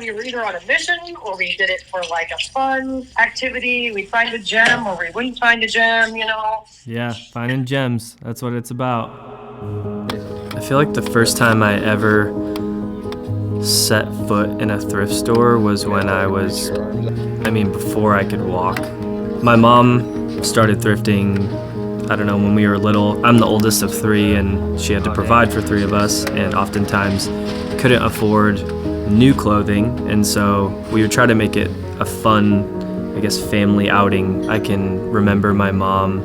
We were either on a mission or we did it for like a fun activity. We'd find a gem or we wouldn't find a gem, you know? Yeah, finding gems. That's what it's about. I feel like the first time I ever set foot in a thrift store was when before I could walk. My mom started thrifting, I don't know, when we were little. I'm the oldest of three, and she had to provide for three of us, and oftentimes couldn't afford new clothing, and so we would try to make it a fun, family outing. I can remember my mom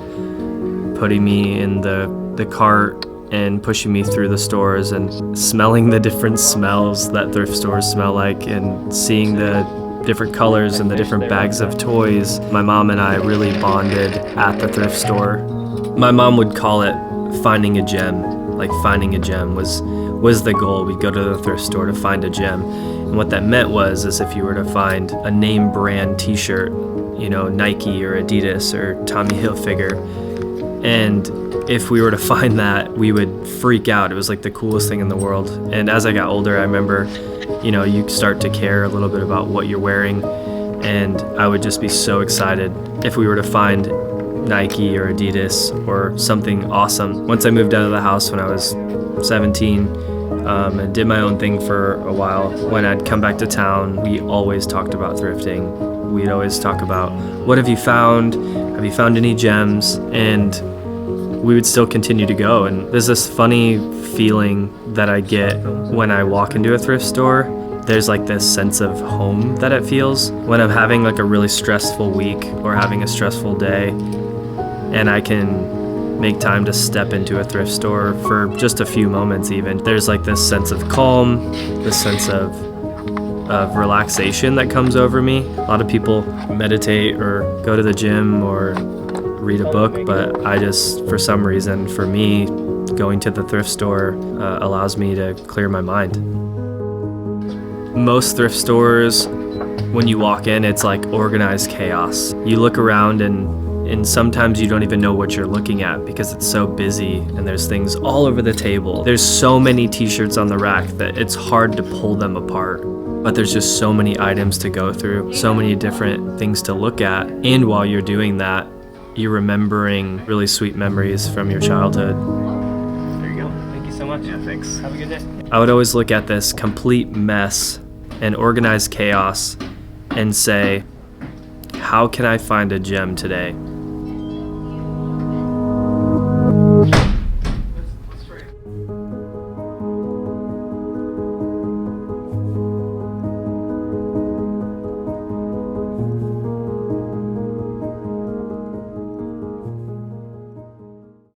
putting me in the cart and pushing me through the stores and smelling the different smells that thrift stores smell like and seeing the different colors and the different bags of toys. My mom and I really bonded at the thrift store. My mom would call it finding a gem. Like finding a gem was the goal. We'd go to the thrift store to find a gem. And what that meant is if you were to find a name brand t-shirt, Nike or Adidas or Tommy Hilfiger, and if we were to find that, we would freak out. It was like the coolest thing in the world. And as I got older, I remember, you start to care a little bit about what you're wearing. And I would just be so excited if we were to find Nike or Adidas or something awesome. Once I moved out of the house when I was 17 and did my own thing for a while, when I'd come back to town, we always talked about thrifting. We'd always talk about, what have you found? Have you found any gems? And we would still continue to go. And there's this funny feeling that I get when I walk into a thrift store. There's like this sense of home that it feels when I'm having like a really stressful week or having a stressful day, and I can make time to step into a thrift store for just a few moments even. There's like this sense of calm, this sense of relaxation that comes over me. A lot of people meditate or go to the gym or read a book, but I just, for some reason, for me, going to the thrift store allows me to clear my mind. Most thrift stores, when you walk in, it's like organized chaos. You look around and sometimes you don't even know what you're looking at because it's so busy and there's things all over the table. There's so many t-shirts on the rack that it's hard to pull them apart. But there's just so many items to go through, so many different things to look at. And while you're doing that, you're remembering really sweet memories from your childhood. There you go. Thank you so much. Yeah, thanks. Have a good day. I would always look at this complete mess and organized chaos and say, how can I find a gem today?